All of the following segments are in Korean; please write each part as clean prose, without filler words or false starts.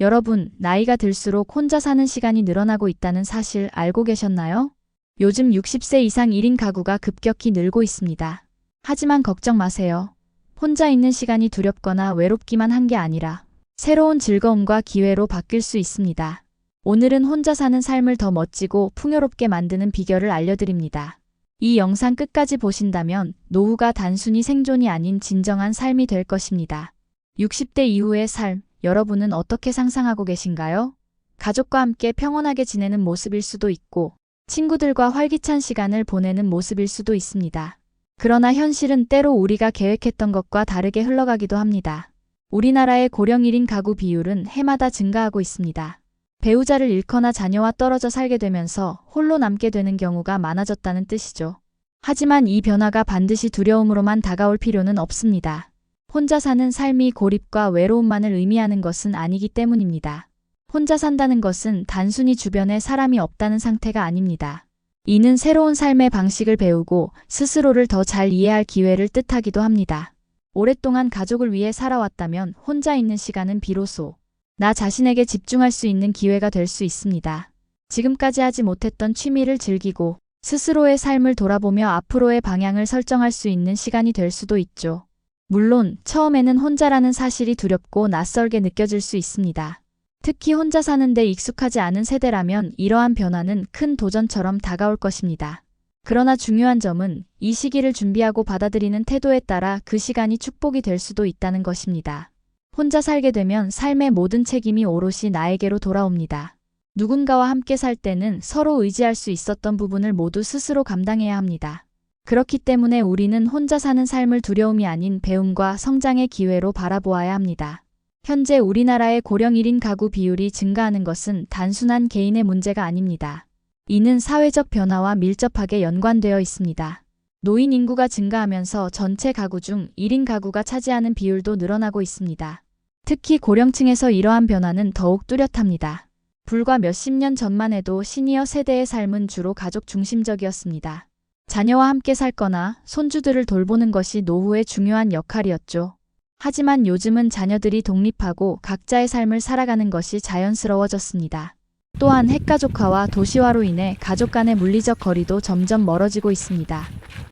여러분, 나이가 들수록 혼자 사는 시간이 늘어나고 있다는 사실 알고 계셨나요? 요즘 60세 이상 1인 가구가 급격히 늘고 있습니다. 하지만 걱정 마세요. 혼자 있는 시간이 두렵거나 외롭기만 한 게 아니라 새로운 즐거움과 기회로 바뀔 수 있습니다. 오늘은 혼자 사는 삶을 더 멋지고 풍요롭게 만드는 비결을 알려드립니다. 이 영상 끝까지 보신다면 노후가 단순히 생존이 아닌 진정한 삶이 될 것입니다. 60대 이후의 삶, 여러분은 어떻게 상상하고 계신가요? 가족과 함께 평온하게 지내는 모습일 수도 있고, 친구들과 활기찬 시간을 보내는 모습일 수도 있습니다. 그러나 현실은 때로 우리가 계획했던 것과 다르게 흘러가기도 합니다. 우리나라의 고령 1인 가구 비율은 해마다 증가하고 있습니다. 배우자를 잃거나 자녀와 떨어져 살게 되면서 홀로 남게 되는 경우가 많아졌다는 뜻이죠. 하지만 이 변화가 반드시 두려움으로만 다가올 필요는 없습니다. 혼자 사는 삶이 고립과 외로움만을 의미하는 것은 아니기 때문입니다. 혼자 산다는 것은 단순히 주변에 사람이 없다는 상태가 아닙니다. 이는 새로운 삶의 방식을 배우고 스스로를 더 잘 이해할 기회를 뜻하기도 합니다. 오랫동안 가족을 위해 살아왔다면 혼자 있는 시간은 비로소 나 자신에게 집중할 수 있는 기회가 될 수 있습니다. 지금까지 하지 못했던 취미를 즐기고 스스로의 삶을 돌아보며 앞으로의 방향을 설정할 수 있는 시간이 될 수도 있죠. 물론 처음에는 혼자라는 사실이 두렵고 낯설게 느껴질 수 있습니다. 특히 혼자 사는데 익숙하지 않은 세대라면 이러한 변화는 큰 도전처럼 다가올 것입니다. 그러나 중요한 점은 이 시기를 준비하고 받아들이는 태도에 따라 그 시간이 축복이 될 수도 있다는 것입니다. 혼자 살게 되면 삶의 모든 책임이 오롯이 나에게로 돌아옵니다. 누군가와 함께 살 때는 서로 의지할 수 있었던 부분을 모두 스스로 감당해야 합니다. 그렇기 때문에 우리는 혼자 사는 삶을 두려움이 아닌 배움과 성장의 기회로 바라보아야 합니다. 현재 우리나라의 고령 1인 가구 비율이 증가하는 것은 단순한 개인의 문제가 아닙니다. 이는 사회적 변화와 밀접하게 연관되어 있습니다. 노인 인구가 증가하면서 전체 가구 중 1인 가구가 차지하는 비율도 늘어나고 있습니다. 특히 고령층에서 이러한 변화는 더욱 뚜렷합니다. 불과 몇십 년 전만 해도 시니어 세대의 삶은 주로 가족 중심적이었습니다. 자녀와 함께 살거나 손주들을 돌보는 것이 노후의 중요한 역할이었죠. 하지만 요즘은 자녀들이 독립하고 각자의 삶을 살아가는 것이 자연스러워졌습니다. 또한 핵가족화와 도시화로 인해 가족 간의 물리적 거리도 점점 멀어지고 있습니다.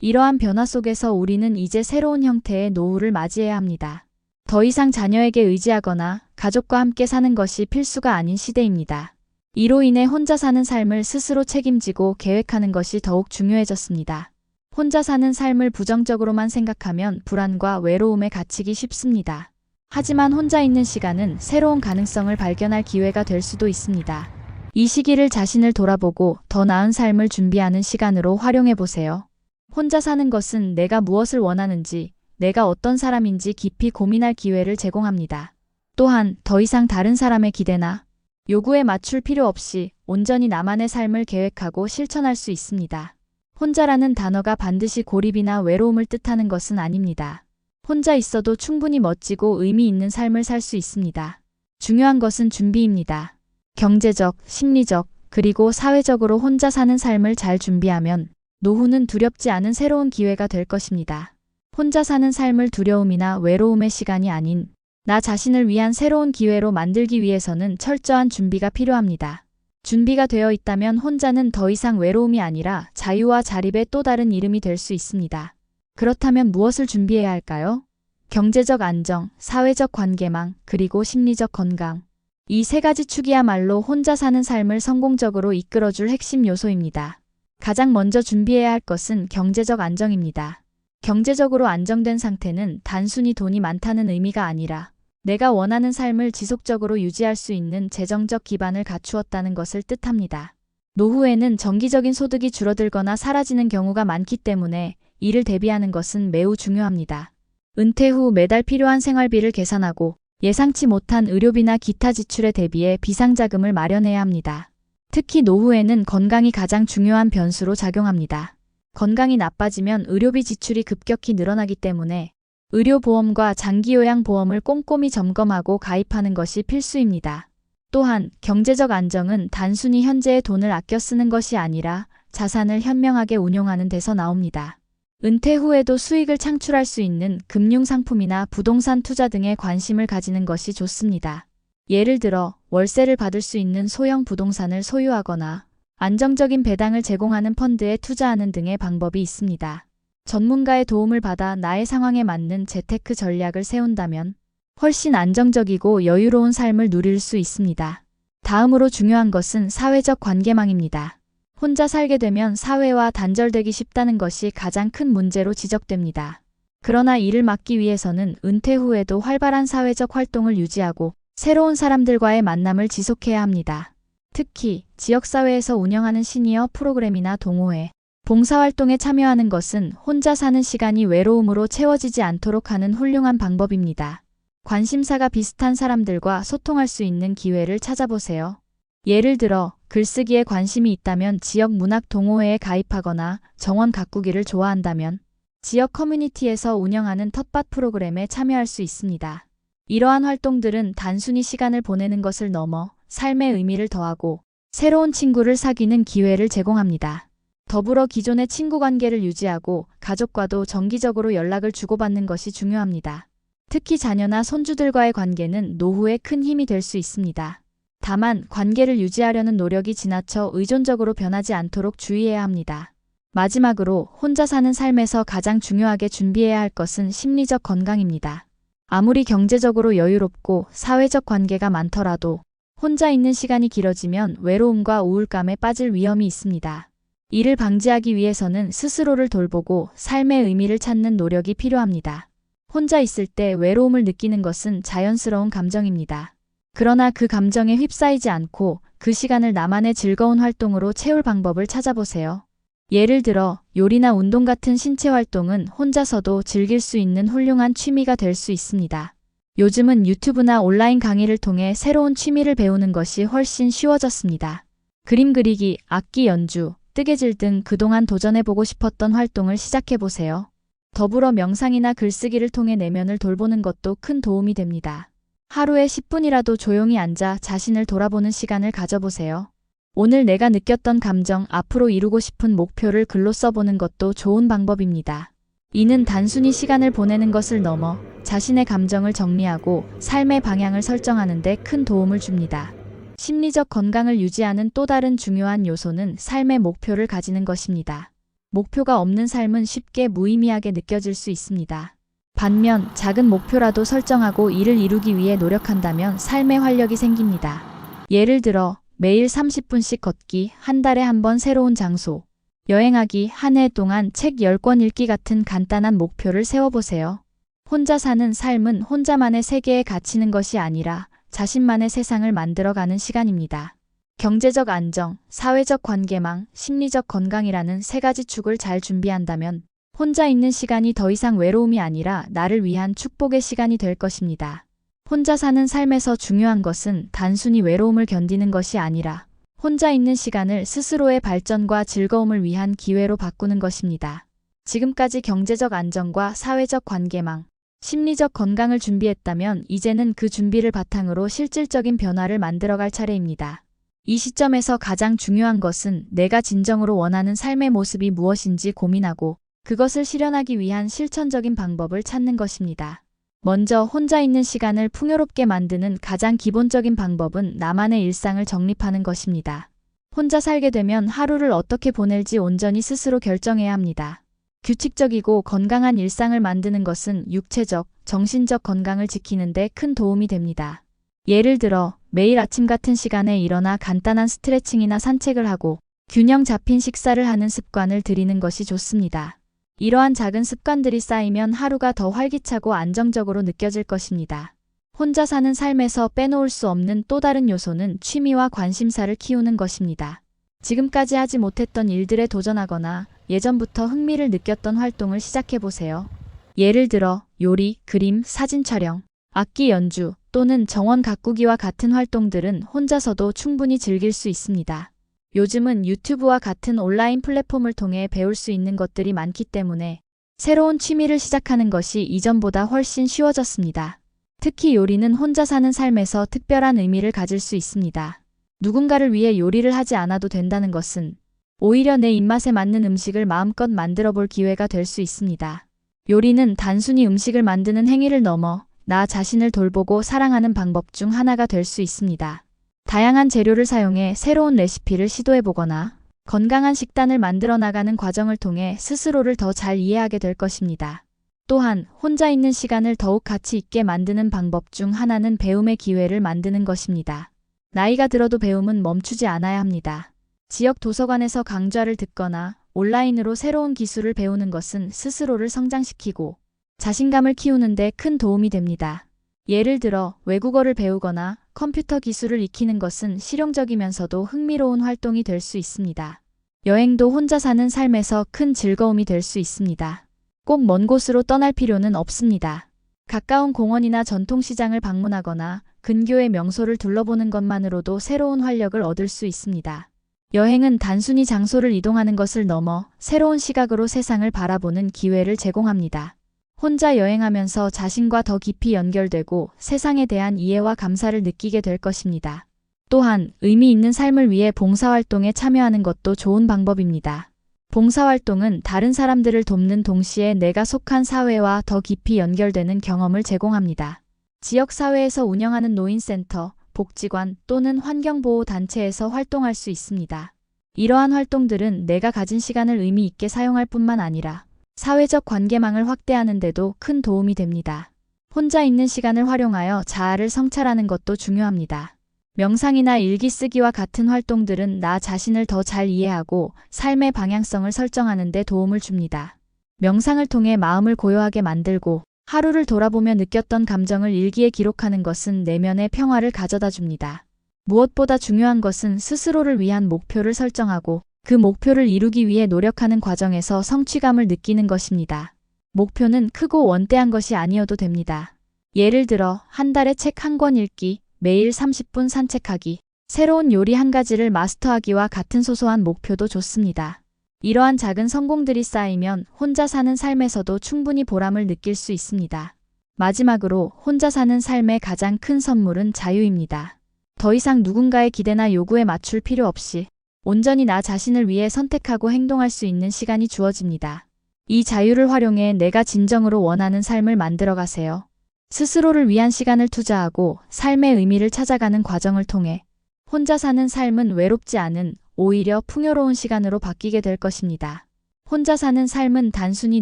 이러한 변화 속에서 우리는 이제 새로운 형태의 노후를 맞이해야 합니다. 더 이상 자녀에게 의지하거나 가족과 함께 사는 것이 필수가 아닌 시대입니다. 이로 인해 혼자 사는 삶을 스스로 책임지고 계획하는 것이 더욱 중요해졌습니다. 혼자 사는 삶을 부정적으로만 생각하면 불안과 외로움에 갇히기 쉽습니다. 하지만 혼자 있는 시간은 새로운 가능성을 발견할 기회가 될 수도 있습니다. 이 시기를 자신을 돌아보고 더 나은 삶을 준비하는 시간으로 활용해 보세요. 혼자 사는 것은 내가 무엇을 원하는지, 내가 어떤 사람인지 깊이 고민할 기회를 제공합니다. 또한 더 이상 다른 사람의 기대나 요구에 맞출 필요 없이 온전히 나만의 삶을 계획하고 실천할 수 있습니다. 혼자라는 단어가 반드시 고립이나 외로움을 뜻하는 것은 아닙니다. 혼자 있어도 충분히 멋지고 의미 있는 삶을 살 수 있습니다. 중요한 것은 준비입니다. 경제적, 심리적, 그리고 사회적으로 혼자 사는 삶을 잘 준비하면 노후는 두렵지 않은 새로운 기회가 될 것입니다. 혼자 사는 삶을 두려움이나 외로움의 시간이 아닌 나 자신을 위한 새로운 기회로 만들기 위해서는 철저한 준비가 필요합니다. 준비가 되어 있다면 혼자는 더 이상 외로움이 아니라 자유와 자립의 또 다른 이름이 될 수 있습니다. 그렇다면 무엇을 준비해야 할까요? 경제적 안정, 사회적 관계망, 그리고 심리적 건강. 이 세 가지 축이야말로 혼자 사는 삶을 성공적으로 이끌어줄 핵심 요소입니다. 가장 먼저 준비해야 할 것은 경제적 안정입니다. 경제적으로 안정된 상태는 단순히 돈이 많다는 의미가 아니라 내가 원하는 삶을 지속적으로 유지할 수 있는 재정적 기반을 갖추었다는 것을 뜻합니다. 노후에는 정기적인 소득이 줄어들거나 사라지는 경우가 많기 때문에 이를 대비하는 것은 매우 중요합니다. 은퇴 후 매달 필요한 생활비를 계산하고 예상치 못한 의료비나 기타 지출에 대비해 비상자금을 마련해야 합니다. 특히 노후에는 건강이 가장 중요한 변수로 작용합니다. 건강이 나빠지면 의료비 지출이 급격히 늘어나기 때문에 의료보험과 장기요양보험을 꼼꼼히 점검하고 가입하는 것이 필수입니다. 또한 경제적 안정은 단순히 현재의 돈을 아껴 쓰는 것이 아니라 자산을 현명하게 운용하는 데서 나옵니다. 은퇴 후에도 수익을 창출할 수 있는 금융상품이나 부동산 투자 등에 관심을 가지는 것이 좋습니다. 예를 들어 월세를 받을 수 있는 소형 부동산을 소유하거나 안정적인 배당을 제공하는 펀드에 투자하는 등의 방법이 있습니다. 전문가의 도움을 받아 나의 상황에 맞는 재테크 전략을 세운다면 훨씬 안정적이고 여유로운 삶을 누릴 수 있습니다. 다음으로 중요한 것은 사회적 관계망입니다. 혼자 살게 되면 사회와 단절되기 쉽다는 것이 가장 큰 문제로 지적됩니다. 그러나 이를 막기 위해서는 은퇴 후에도 활발한 사회적 활동을 유지하고 새로운 사람들과의 만남을 지속해야 합니다. 특히 지역사회에서 운영하는 시니어 프로그램이나 동호회, 봉사활동에 참여하는 것은 혼자 사는 시간이 외로움으로 채워지지 않도록 하는 훌륭한 방법입니다. 관심사가 비슷한 사람들과 소통할 수 있는 기회를 찾아보세요. 예를 들어 글쓰기에 관심이 있다면 지역 문학 동호회에 가입하거나 정원 가꾸기를 좋아한다면 지역 커뮤니티에서 운영하는 텃밭 프로그램에 참여할 수 있습니다. 이러한 활동들은 단순히 시간을 보내는 것을 넘어 삶의 의미를 더하고 새로운 친구를 사귀는 기회를 제공합니다. 더불어 기존의 친구 관계를 유지하고 가족과도 정기적으로 연락을 주고받는 것이 중요합니다. 특히 자녀나 손주들과의 관계는 노후에 큰 힘이 될 수 있습니다. 다만 관계를 유지하려는 노력이 지나쳐 의존적으로 변하지 않도록 주의해야 합니다. 마지막으로 혼자 사는 삶에서 가장 중요하게 준비해야 할 것은 심리적 건강입니다. 아무리 경제적으로 여유롭고 사회적 관계가 많더라도 혼자 있는 시간이 길어지면 외로움과 우울감에 빠질 위험이 있습니다. 이를 방지하기 위해서는 스스로를 돌보고 삶의 의미를 찾는 노력이 필요합니다. 혼자 있을 때 외로움을 느끼는 것은 자연스러운 감정입니다. 그러나 그 감정에 휩싸이지 않고 그 시간을 나만의 즐거운 활동으로 채울 방법을 찾아보세요. 예를 들어 요리나 운동 같은 신체 활동은 혼자서도 즐길 수 있는 훌륭한 취미가 될 수 있습니다. 요즘은 유튜브나 온라인 강의를 통해 새로운 취미를 배우는 것이 훨씬 쉬워졌습니다. 그림 그리기, 악기 연주, 뜨개질 등 그동안 도전해보고 싶었던 활동을 시작해보세요. 더불어 명상이나 글쓰기를 통해 내면을 돌보는 것도 큰 도움이 됩니다. 하루에 10분이라도 조용히 앉아 자신을 돌아보는 시간을 가져보세요. 오늘 내가 느꼈던 감정, 앞으로 이루고 싶은 목표를 글로 써보는 것도 좋은 방법입니다. 이는 단순히 시간을 보내는 것을 넘어 자신의 감정을 정리하고 삶의 방향을 설정하는 데 큰 도움을 줍니다. 심리적 건강을 유지하는 또 다른 중요한 요소는 삶의 목표를 가지는 것입니다. 목표가 없는 삶은 쉽게 무의미하게 느껴질 수 있습니다. 반면 작은 목표라도 설정하고 이를 이루기 위해 노력한다면 삶의 활력이 생깁니다. 예를 들어 매일 30분씩 걷기, 한 달에 한 번 새로운 장소, 여행하기, 한 해 동안 책 10권 읽기 같은 간단한 목표를 세워보세요. 혼자 사는 삶은 혼자만의 세계에 갇히는 것이 아니라 자신만의 세상을 만들어가는 시간입니다. 경제적 안정, 사회적 관계망, 심리적 건강이라는 세 가지 축을 잘 준비한다면 혼자 있는 시간이 더 이상 외로움이 아니라 나를 위한 축복의 시간이 될 것입니다. 혼자 사는 삶에서 중요한 것은 단순히 외로움을 견디는 것이 아니라 혼자 있는 시간을 스스로의 발전과 즐거움을 위한 기회로 바꾸는 것입니다. 지금까지 경제적 안정과 사회적 관계망, 심리적 건강을 준비했다면 이제는 그 준비를 바탕으로 실질적인 변화를 만들어갈 차례입니다. 이 시점에서 가장 중요한 것은 내가 진정으로 원하는 삶의 모습이 무엇인지 고민하고 그것을 실현하기 위한 실천적인 방법을 찾는 것입니다. 먼저 혼자 있는 시간을 풍요롭게 만드는 가장 기본적인 방법은 나만의 일상을 정립하는 것입니다. 혼자 살게 되면 하루를 어떻게 보낼지 온전히 스스로 결정해야 합니다. 규칙적이고 건강한 일상을 만드는 것은 육체적, 정신적 건강을 지키는 데 큰 도움이 됩니다. 예를 들어 매일 아침 같은 시간에 일어나 간단한 스트레칭이나 산책을 하고 균형 잡힌 식사를 하는 습관을 들이는 것이 좋습니다. 이러한 작은 습관들이 쌓이면 하루가 더 활기차고 안정적으로 느껴질 것입니다. 혼자 사는 삶에서 빼놓을 수 없는 또 다른 요소는 취미와 관심사를 키우는 것입니다. 지금까지 하지 못했던 일들에 도전하거나 예전부터 흥미를 느꼈던 활동을 시작해보세요. 예를 들어 요리, 그림, 사진 촬영, 악기 연주 또는 정원 가꾸기와 같은 활동들은 혼자서도 충분히 즐길 수 있습니다. 요즘은 유튜브와 같은 온라인 플랫폼을 통해 배울 수 있는 것들이 많기 때문에 새로운 취미를 시작하는 것이 이전보다 훨씬 쉬워졌습니다. 특히 요리는 혼자 사는 삶에서 특별한 의미를 가질 수 있습니다. 누군가를 위해 요리를 하지 않아도 된다는 것은 오히려 내 입맛에 맞는 음식을 마음껏 만들어 볼 기회가 될 수 있습니다. 요리는 단순히 음식을 만드는 행위를 넘어 나 자신을 돌보고 사랑하는 방법 중 하나가 될 수 있습니다. 다양한 재료를 사용해 새로운 레시피를 시도해보거나 건강한 식단을 만들어 나가는 과정을 통해 스스로를 더 잘 이해하게 될 것입니다. 또한 혼자 있는 시간을 더욱 가치 있게 만드는 방법 중 하나는 배움의 기회를 만드는 것입니다. 나이가 들어도 배움은 멈추지 않아야 합니다. 지역 도서관에서 강좌를 듣거나 온라인으로 새로운 기술을 배우는 것은 스스로를 성장시키고 자신감을 키우는 데 큰 도움이 됩니다. 예를 들어 외국어를 배우거나 컴퓨터 기술을 익히는 것은 실용적이면서도 흥미로운 활동이 될 수 있습니다. 여행도 혼자 사는 삶에서 큰 즐거움이 될 수 있습니다. 꼭 먼 곳으로 떠날 필요는 없습니다. 가까운 공원이나 전통시장을 방문하거나 근교의 명소를 둘러보는 것만으로도 새로운 활력을 얻을 수 있습니다. 여행은 단순히 장소를 이동하는 것을 넘어 새로운 시각으로 세상을 바라보는 기회를 제공합니다. 혼자 여행하면서 자신과 더 깊이 연결되고 세상에 대한 이해와 감사를 느끼게 될 것입니다. 또한 의미 있는 삶을 위해 봉사활동에 참여하는 것도 좋은 방법입니다. 봉사활동은 다른 사람들을 돕는 동시에 내가 속한 사회와 더 깊이 연결되는 경험을 제공합니다. 지역사회에서 운영하는 노인센터, 복지관 또는 환경보호단체에서 활동할 수 있습니다. 이러한 활동들은 내가 가진 시간을 의미 있게 사용할 뿐만 아니라 사회적 관계망을 확대하는 데도 큰 도움이 됩니다. 혼자 있는 시간을 활용하여 자아를 성찰하는 것도 중요합니다. 명상이나 일기 쓰기와 같은 활동들은 나 자신을 더 잘 이해하고 삶의 방향성을 설정하는 데 도움을 줍니다. 명상을 통해 마음을 고요하게 만들고 하루를 돌아보며 느꼈던 감정을 일기에 기록하는 것은 내면의 평화를 가져다 줍니다. 무엇보다 중요한 것은 스스로를 위한 목표를 설정하고 그 목표를 이루기 위해 노력하는 과정에서 성취감을 느끼는 것입니다. 목표는 크고 원대한 것이 아니어도 됩니다. 예를 들어 한 달에 책 한 권 읽기, 매일 30분 산책하기, 새로운 요리 한 가지를 마스터하기와 같은 소소한 목표도 좋습니다. 이러한 작은 성공들이 쌓이면 혼자 사는 삶에서도 충분히 보람을 느낄 수 있습니다. 마지막으로 혼자 사는 삶의 가장 큰 선물은 자유입니다. 더 이상 누군가의 기대나 요구에 맞출 필요 없이 온전히 나 자신을 위해 선택하고 행동할 수 있는 시간이 주어집니다. 이 자유를 활용해 내가 진정으로 원하는 삶을 만들어 가세요. 스스로를 위한 시간을 투자하고 삶의 의미를 찾아가는 과정을 통해 혼자 사는 삶은 외롭지 않은 오히려 풍요로운 시간으로 바뀌게 될 것입니다. 혼자 사는 삶은 단순히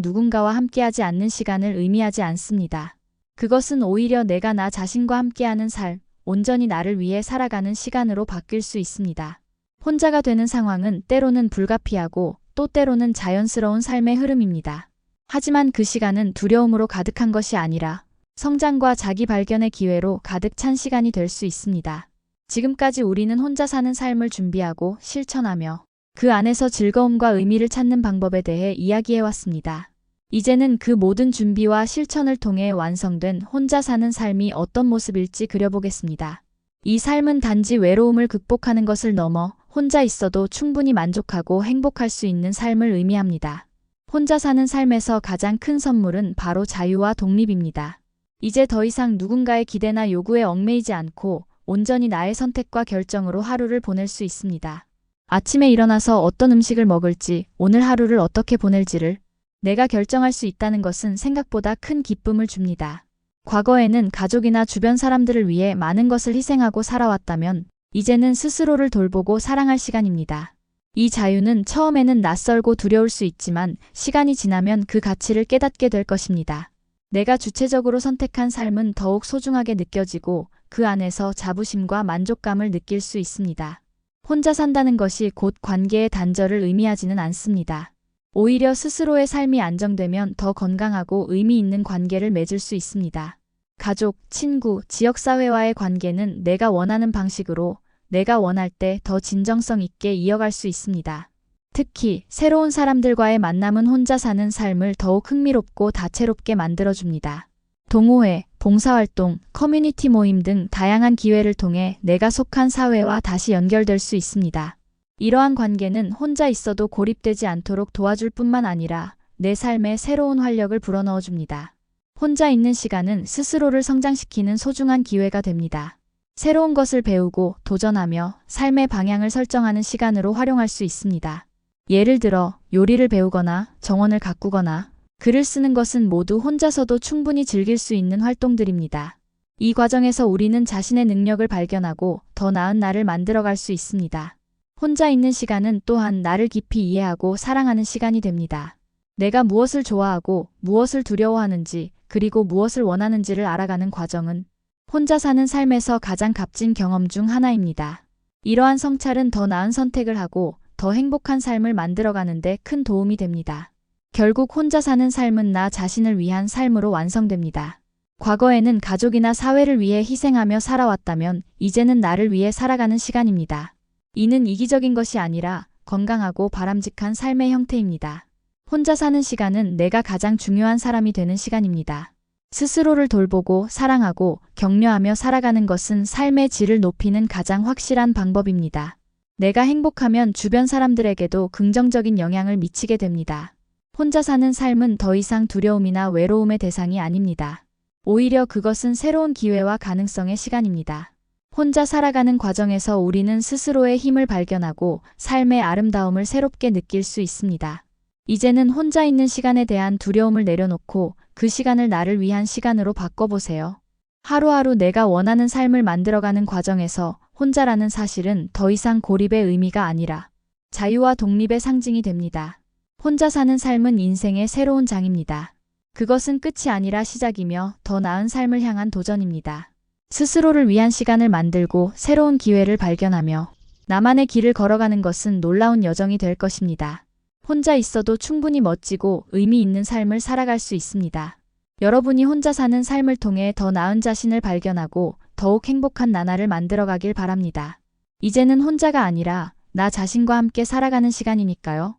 누군가와 함께하지 않는 시간을 의미하지 않습니다. 그것은 오히려 내가 나 자신과 함께하는 삶, 온전히 나를 위해 살아가는 시간으로 바뀔 수 있습니다. 혼자가 되는 상황은 때로는 불가피하고 또 때로는 자연스러운 삶의 흐름입니다. 하지만 그 시간은 두려움으로 가득한 것이 아니라 성장과 자기 발견의 기회로 가득 찬 시간이 될 수 있습니다. 지금까지 우리는 혼자 사는 삶을 준비하고 실천하며 그 안에서 즐거움과 의미를 찾는 방법에 대해 이야기해왔습니다. 이제는 그 모든 준비와 실천을 통해 완성된 혼자 사는 삶이 어떤 모습일지 그려보겠습니다. 이 삶은 단지 외로움을 극복하는 것을 넘어 혼자 있어도 충분히 만족하고 행복할 수 있는 삶을 의미합니다. 혼자 사는 삶에서 가장 큰 선물은 바로 자유와 독립입니다. 이제 더 이상 누군가의 기대나 요구에 얽매이지 않고 온전히 나의 선택과 결정으로 하루를 보낼 수 있습니다. 아침에 일어나서 어떤 음식을 먹을지, 오늘 하루를 어떻게 보낼지를 내가 결정할 수 있다는 것은 생각보다 큰 기쁨을 줍니다. 과거에는 가족이나 주변 사람들을 위해 많은 것을 희생하고 살아왔다면 이제는 스스로를 돌보고 사랑할 시간입니다. 이 자유는 처음에는 낯설고 두려울 수 있지만 시간이 지나면 그 가치를 깨닫게 될 것입니다. 내가 주체적으로 선택한 삶은 더욱 소중하게 느껴지고 그 안에서 자부심과 만족감을 느낄 수 있습니다. 혼자 산다는 것이 곧 관계의 단절을 의미하지는 않습니다. 오히려 스스로의 삶이 안정되면 더 건강하고 의미 있는 관계를 맺을 수 있습니다. 가족, 친구, 지역사회와의 관계는 내가 원하는 방식으로 내가 원할 때 더 진정성 있게 이어갈 수 있습니다. 특히 새로운 사람들과의 만남은 혼자 사는 삶을 더욱 흥미롭고 다채롭게 만들어줍니다. 동호회, 봉사활동, 커뮤니티 모임 등 다양한 기회를 통해 내가 속한 사회와 다시 연결될 수 있습니다. 이러한 관계는 혼자 있어도 고립되지 않도록 도와줄 뿐만 아니라 내 삶에 새로운 활력을 불어넣어줍니다. 혼자 있는 시간은 스스로를 성장시키는 소중한 기회가 됩니다. 새로운 것을 배우고 도전하며 삶의 방향을 설정하는 시간으로 활용할 수 있습니다. 예를 들어 요리를 배우거나 정원을 가꾸거나 글을 쓰는 것은 모두 혼자서도 충분히 즐길 수 있는 활동들입니다. 이 과정에서 우리는 자신의 능력을 발견하고 더 나은 나를 만들어갈 수 있습니다. 혼자 있는 시간은 또한 나를 깊이 이해하고 사랑하는 시간이 됩니다. 내가 무엇을 좋아하고 무엇을 두려워하는지 그리고 무엇을 원하는지를 알아가는 과정은 혼자 사는 삶에서 가장 값진 경험 중 하나입니다. 이러한 성찰은 더 나은 선택을 하고 더 행복한 삶을 만들어가는 데 큰 도움이 됩니다. 결국 혼자 사는 삶은 나 자신을 위한 삶으로 완성됩니다. 과거에는 가족이나 사회를 위해 희생하며 살아왔다면 이제는 나를 위해 살아가는 시간입니다. 이는 이기적인 것이 아니라 건강하고 바람직한 삶의 형태입니다. 혼자 사는 시간은 내가 가장 중요한 사람이 되는 시간입니다. 스스로를 돌보고 사랑하고 격려하며 살아가는 것은 삶의 질을 높이는 가장 확실한 방법입니다. 내가 행복하면 주변 사람들에게도 긍정적인 영향을 미치게 됩니다. 혼자 사는 삶은 더 이상 두려움이나 외로움의 대상이 아닙니다. 오히려 그것은 새로운 기회와 가능성의 시간입니다. 혼자 살아가는 과정에서 우리는 스스로의 힘을 발견하고 삶의 아름다움을 새롭게 느낄 수 있습니다. 이제는 혼자 있는 시간에 대한 두려움을 내려놓고 그 시간을 나를 위한 시간으로 바꿔보세요. 하루하루 내가 원하는 삶을 만들어가는 과정에서 혼자라는 사실은 더 이상 고립의 의미가 아니라 자유와 독립의 상징이 됩니다. 혼자 사는 삶은 인생의 새로운 장입니다. 그것은 끝이 아니라 시작이며 더 나은 삶을 향한 도전입니다. 스스로를 위한 시간을 만들고 새로운 기회를 발견하며 나만의 길을 걸어가는 것은 놀라운 여정이 될 것입니다. 혼자 있어도 충분히 멋지고 의미 있는 삶을 살아갈 수 있습니다. 여러분이 혼자 사는 삶을 통해 더 나은 자신을 발견하고 더욱 행복한 나날을 만들어가길 바랍니다. 이제는 혼자가 아니라 나 자신과 함께 살아가는 시간이니까요.